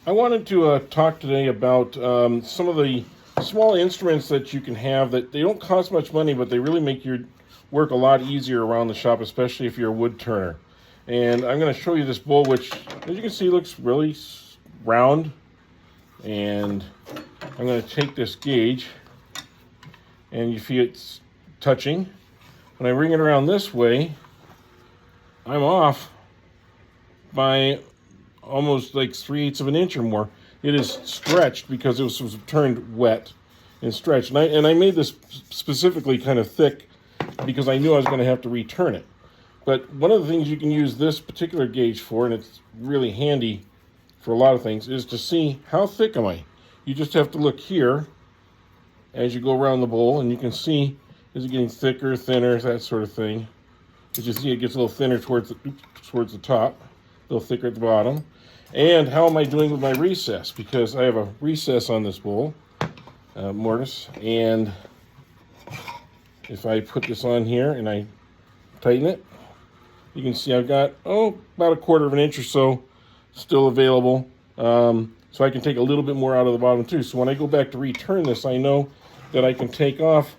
I wanted to talk today about some of the small instruments that you can have that they don't cost much money, but they really make your work a lot easier around the shop, especially if you're a wood turner. And I'm going to show you this bowl, which, as you can see, looks really round. And I'm going to take this gauge, and you feel it's touching. When I ring it around this way, I'm off by almost like 3/8 of an inch or more. It is stretched because it was turned wet and stretched. And I made this specifically kind of thick because I knew I was going to have to return it. But one of the things you can use this particular gauge for, and it's really handy for a lot of things, is to see how thick am I. You just have to look here as you go around the bowl, and you can see, is it getting thicker, thinner, that sort of thing. As you see, it gets a little thinner towards the top, a little thicker at the bottom. And how am I doing with my recess? Because I have a recess on this bowl, mortise, and if I put this on here and I tighten it, you can see I've got, about 1/4 of an inch or so still available. So I can take a little bit more out of the bottom too. So when I go back to return this, I know that I can take off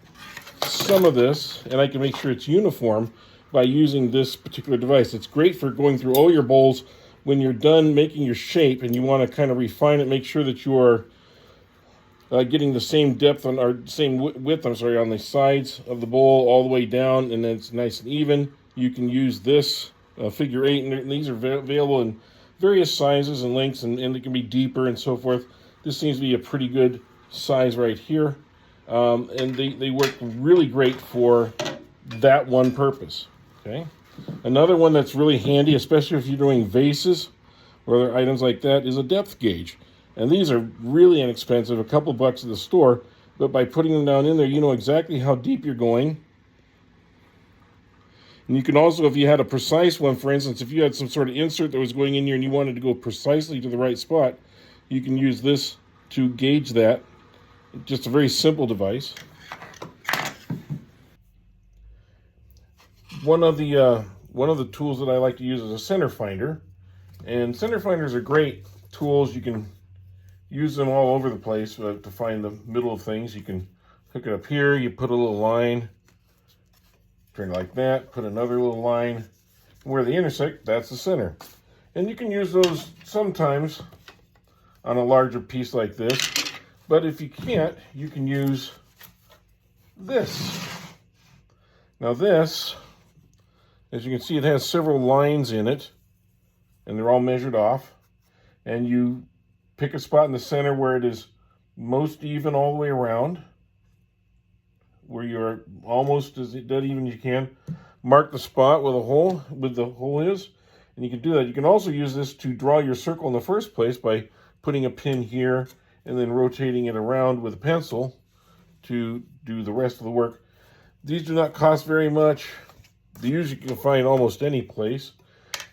some of this and I can make sure it's uniform by using this particular device. It's great for going through all your bowls when you're done making your shape and you want to kind of refine it, make sure that you are getting the same depth or same width, on the sides of the bowl all the way down, and then it's nice and even. You can use this figure 8, and these are available in various sizes and lengths, and they can be deeper and so forth. This seems to be a pretty good size right here, and they work really great for that one purpose. Okay. Another one that's really handy, especially if you're doing vases or other items like that, is a depth gauge. And these are really inexpensive, a couple bucks at the store, but by putting them down in there, you know exactly how deep you're going. And you can also, if you had a precise one, for instance, if you had some sort of insert that was going in here and you wanted to go precisely to the right spot, you can use this to gauge that. Just a very simple device. One of the tools that I like to use is a center finder, and center finders are great tools. You can use them all over the place to find the middle of things. You can hook it up here, you put a little line, turn it like that, put another little line. Where they intersect, that's the center. And you can use those sometimes on a larger piece like this, but if you can't, you can use this. Now this, as you can see, it has several lines in it, and they're all measured off. And you pick a spot in the center where it is most even all the way around, where you're almost as dead even as you can. Mark the spot where the hole is, and you can do that. You can also use this to draw your circle in the first place by putting a pin here and then rotating it around with a pencil to do the rest of the work. These do not cost very much. These you can find almost any place.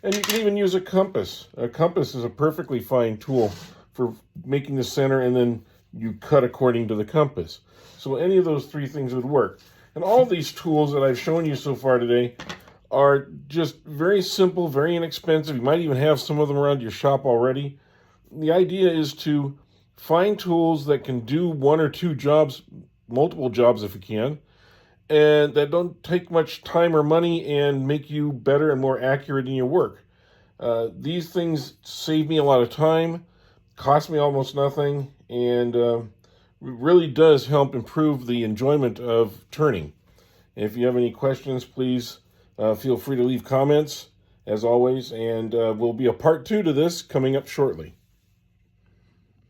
And you can even use a compass. A compass is a perfectly fine tool for making the center, and then you cut according to the compass. So any of those three things would work. And all these tools that I've shown you so far today are just very simple, very inexpensive. You might even have some of them around your shop already. The idea is to find tools that can do one or two jobs, multiple jobs if you can, and that don't take much time or money and make you better and more accurate in your work. These things save me a lot of time, cost me almost nothing, and really does help improve the enjoyment of turning. If you have any questions, please feel free to leave comments, as always, and will be a part 2 to this coming up shortly.